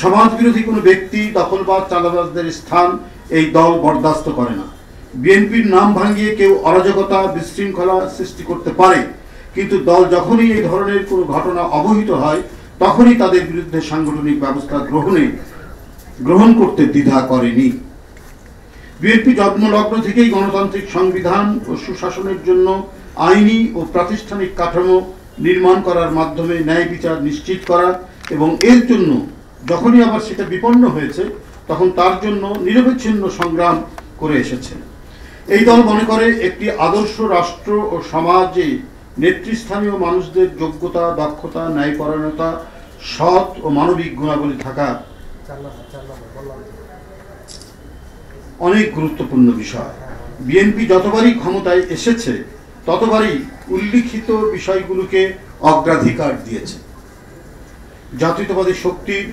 সমাজ বিরোধী কোনো ব্যক্তি, দখলবাজ, চাঁদাবাজদের স্থান এই দল বরদাস্ত করে না। বিএনপির নাম ভাঙিয়ে কেউ অরাজকতা, বিশৃঙ্খলা সৃষ্টি করতে পারে, কিন্তু দল যখনই এই ধরনের কোনো ঘটনা অবহিত হয় তখনই তাদের বিরুদ্ধে সাংগঠনিক ব্যবস্থা গ্রহণ করতে দ্বিধা করেনি। বিএনপি জন্মলগ্ন থেকেই গণতান্ত্রিক সংবিধান ও সুশাসনের জন্য আইনি ও প্রাতিষ্ঠানিক কাঠামো নির্মাণ করার মাধ্যমে ন্যায় বিচার নিশ্চিত করা এবং এর জন্য যখনই আবার সেটা বিপন্ন হয়েছে তখন তার জন্য নিরবচ্ছিন্ন সংগ্রাম করে এসেছে। এই দল মনে করে একটি আদর্শ রাষ্ট্র ও সমাজে নেতৃস্থানীয় মানুষদের যোগ্যতা, দক্ষতা, ন্যায়পরায়ণতা, সৎ ও মানবিক গুণাবলী থাকা অনেক গুরুত্বপূর্ণ বিষয়। বিএনপি যতবারই ক্ষমতায় এসেছে ততবারই উল্লিখিত বিষয়গুলোকে অগ্রাধিকার দিয়েছে। জাতীয়তাবাদী শক্তির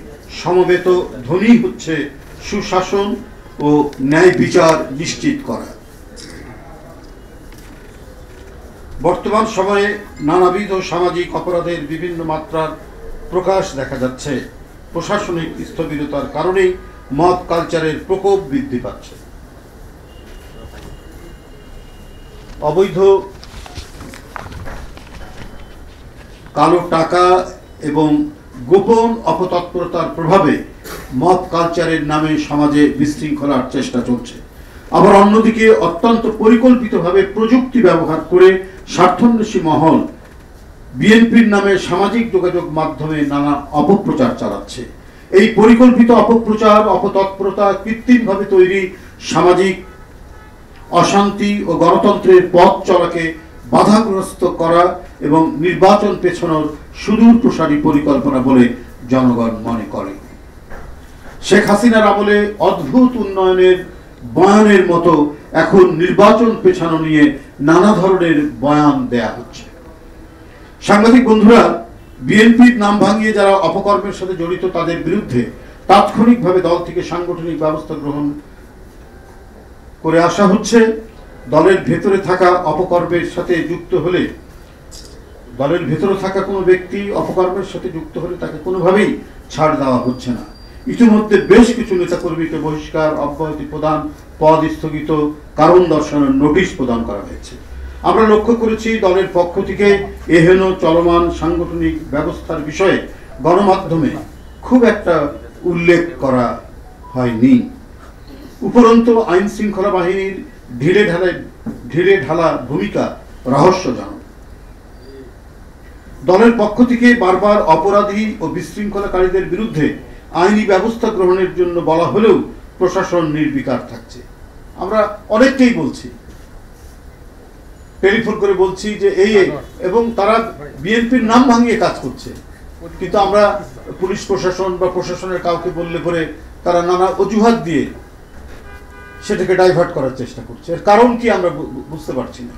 সমবেত ধ্বনি হচ্ছে সুশাসন ও ন্যায় বিচার নিশ্চিত করা। বর্তমান সময়ে নানাবিধ সামাজিক অপরাধের বিভিন্ন মাত্রার প্রকাশ দেখা যাচ্ছে। প্রশাসনিক স্থবিরতার কারণেই মব কালচারের প্রকোপ বৃদ্ধি পাচ্ছে। অবৈধ কালো টাকা এবং গোপন অপতৎপরতার প্রভাবে মব কালচারের নামে সমাজে বিশৃঙ্খলার চেষ্টা চলছে। আবার অন্যদিকে অত্যন্ত পরিকল্পিতভাবে প্রযুক্তি ব্যবহার করে স্বার্থান্বেষী মহল বিএনপির নামে সামাজিক যোগাযোগ মাধ্যমে নানা অপপ্রচার চালাচ্ছে। এই পরিকল্পিত অপপ্রচার, অপতৎপরতা কৃত্রিমভাবে তৈরি সামাজিক অশান্তি ও গণতন্ত্রের পথ চলাকে বাধাগ্রস্ত করা এবং নির্বাচন পেছানোর সুদূর প্রসারী পরিকল্পনা বলে জনগণ মনে করে। শেখ হাসিনার আমলে অদ্ভুত উন্নয়নের বয়ানের মতো এখন নির্বাচন পেছানো নিয়ে নানা ধরনের বয়ান দেয়া হচ্ছে। সাংবাদিক বন্ধুরা, বিএনপির নাম ভাঙিয়ে যারা অপকর্মের সাথে জড়িত তাদের বিরুদ্ধে তাৎক্ষণিকভাবে দল থেকে সাংগঠনিক ব্যবস্থা গ্রহণ করে আসা হচ্ছে। দলের ভেতরে থাকা অপকর্মের সাথে যুক্ত হলে, দলের ভেতরে থাকা কোনো ব্যক্তি অপকর্মের সাথে যুক্ত হলে তাকে কোনোভাবেই ছাড় দেওয়া হচ্ছে না। ইতিমধ্যে বেশ কিছু নেতাকর্মীকে বহিষ্কার, অব্যাহতি প্রদান, পদ স্থগিত, কারণ দর্শানোর নোটিশ প্রদান করা হয়েছে। আমরা লক্ষ্য করেছি দলের পক্ষ থেকে এহেন চলমান সাংগঠনিক ব্যবস্থার বিষয়ে গণমাধ্যমে খুব একটা উল্লেখ করা হয়নি। উপরন্তু আইন শৃঙ্খলা বাহিনীর ঢিলে ঢালা ভূমিকা রহস্যজনক। দলের পক্ষ থেকে বারবার অপরাধী ও বিশৃঙ্খলাকারীদের বিরুদ্ধে আইনি ব্যবস্থা গ্রহণের জন্য বলা হলেও প্রশাসন নির্বিকার থাকছে। আমরা অনেককেই বলছি, টেলিফোন করে বলছি যে এই এবং তারা বিএনপির নাম ভাঙিয়ে কাজ করছে, কিন্তু আমরা পুলিশ প্রশাসন বা প্রশাসনের কাউকে বললে পরে তারা নানা অজুহাত দিয়ে সেটাকে ডাইভার্ট করার চেষ্টা করছে। এর কারণ কি আমরা বুঝতে পারছি না।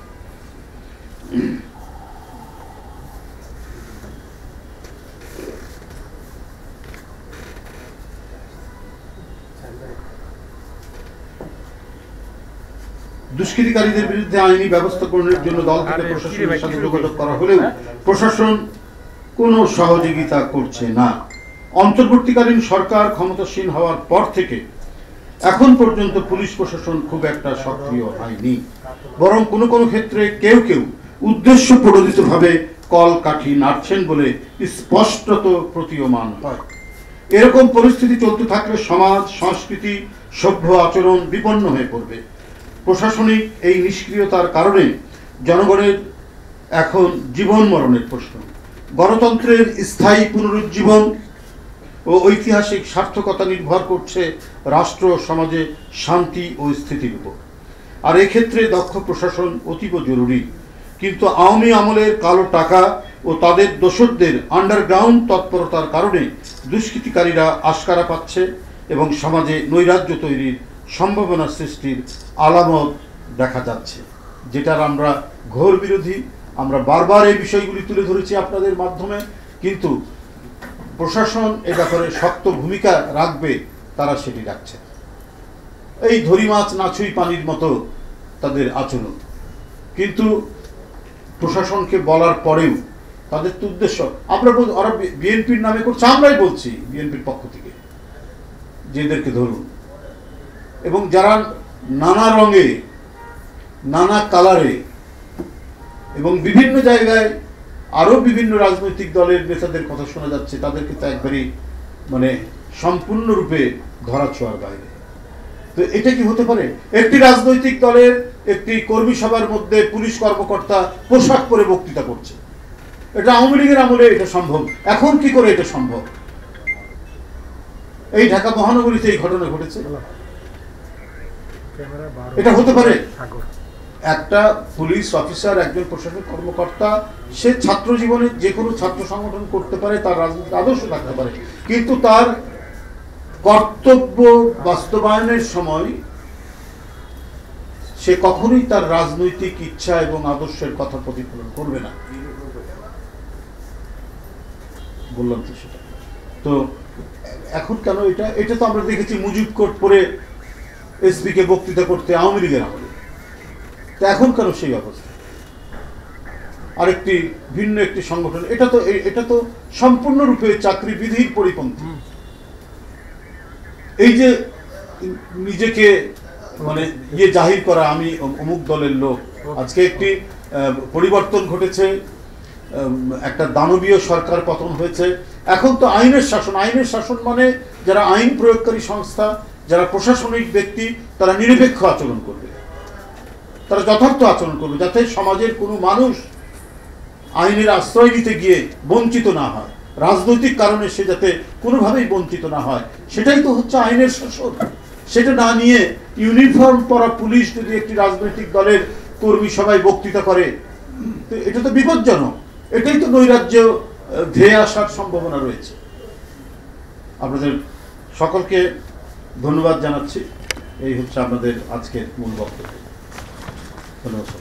দুষ্কৃতিকারীদের বিরুদ্ধে আইনি ব্যবস্থা গ্রহণের জন্য দল থেকে প্রশাসনের সাথে যোগাযোগ করা হলেও প্রশাসন কোনো সহযোগিতা করছে না। অন্তর্বর্তীকালীন সরকার ক্ষমতাসীন হওয়ার পর থেকে এখন পর্যন্ত পুলিশ প্রশাসন খুব একটা সক্রিয় হয়নি, বরং কোনো কোনো ক্ষেত্রে কেউ কেউ উদ্দেশ্য প্রণোদিতভাবে কল কাঠি নাড়ছেন বলে স্পষ্টত প্রতীয়মান হয়। এরকম পরিস্থিতি চলতে থাকলে সমাজ, সংস্কৃতি, সভ্য আচরণ বিপন্ন হয়ে পড়বে। প্রশাসনিক এই নিষ্ক্রিয়তার কারণে জনগণের এখন জীবন মরণের প্রশ্ন। গণতন্ত্রের স্থায়ী পুনরুজ্জীবন ও ঐতিহাসিক সার্থকতা নির্ভর করছে রাষ্ট্র সমাজে শান্তি ও স্থিতির উপর। আর এক্ষেত্রে দক্ষ প্রশাসন অতীব জরুরি। কিন্তু আওয়ামী আমলের কালো টাকা ও তাদের দোসরদের আন্ডারগ্রাউন্ড তৎপরতার কারণে দুষ্কৃতিকারীরা আশকারা পাচ্ছে এবং সমাজে নৈরাজ্য তৈরির সম্ভাবনা সৃষ্টির আলামত দেখা যাচ্ছে, যেটার আমরা ঘোর বিরোধী। আমরা বারবার এই বিষয়গুলি তুলে ধরেছি আপনাদের মাধ্যমে, কিন্তু প্রশাসন এ ব্যাপারে শক্ত ভূমিকা রাখবে তারা সেটি রাখছে। এই ধরি মাছ নাছুই পানির মতো তাদের আচরণ। কিন্তু প্রশাসনকে বলার পরেও তাদের তো উদ্দেশ্য, আমরা ওরা বিএনপির নামে করছে, আমরাই বলছি বিএনপির পক্ষ থেকে যে এদেরকে ধরুন, এবং যারা নানা রঙে, নানা কালারে এবং বিভিন্ন জায়গায় আরো বিভিন্ন রাজনৈতিক দলের নেতাদের কথা শোনা যাচ্ছে, তাদেরকে তো একবারই মানে সম্পূর্ণরূপে ধরাছোঁয়ার বাইরে। তো এটা কি হতে পারে? একটি রাজনৈতিক দলের একটি কর্মী সভার মধ্যে পুলিশ কর্মকর্তা পোশাক পরে বক্তৃতা করছে, এটা আওয়ামী লীগের আমলে এটা সম্ভব, এখন কি করে এটা সম্ভব? এই ঢাকা মহানগরীতে এই ঘটনা ঘটেছে, এটা হতে পারে? একটা পুলিশ অফিসার, একজন প্রশাসনিক কর্মকর্তা, সে ছাত্র জীবনে যে কোনো ছাত্র সংগঠন করতে পারে, তার রাজনৈতিক আদর্শ থাকতে পারে, কিন্তু তার কর্তব্য বাস্তবায়নের সময় সে কখনোই তার রাজনৈতিক ইচ্ছা এবং আদর্শের কথা প্রতিফলন করবে না। বললাম তো সেটা। তো এখন কেন এটা? এটা তো আমরা দেখেছি মুজিব কোট পরে এসপি কে বক্তৃতা করতে আওয়ামী লীগের আমলে। তো এখন কেন সেই অবস্থা? আরেকটি ভিন্ন একটি সংগঠন, এটা তো সম্পূর্ণরূপে চাকরি বিধির পরিপন্থী। এই যে নিজেকে মানে ইয়ে জাহির করা, আমি অমুক দলের লোক, আজকে একটি পরিবর্তন ঘটেছে, একটা দানবীয় সরকার পতন হয়েছে, এখন তো আইনের শাসন। আইনের শাসন মানে যারা আইন প্রয়োগকারী সংস্থা, যারা প্রশাসনিক ব্যক্তি, তারা নিরপেক্ষ আচরণ করবে, তারা যথার্থ আচরণ করবে, যাতে সমাজের কোনো মানুষ আইনের আশ্রয় নিতে গিয়ে বঞ্চিত না হয়, রাজনৈতিক কারণে সে যাতে কোনোভাবেই বঞ্চিত না হয়। সেটাই তো হচ্ছে আইনের শাসন। সেটা না নিয়ে ইউনিফর্ম পরা পুলিশ যদি একটি রাজনৈতিক দলের কর্মী সভায় বক্তৃতা করে, তো এটা তো বিপজ্জনক। এটাই তো নৈরাজ্য ধেয়ে আসার সম্ভাবনা রয়েছে। আপনাদের সকলকে ধন্যবাদ জানাচ্ছি। এই হচ্ছে আমাদের আজকের মূল বক্তব্য। ধন্যবাদ।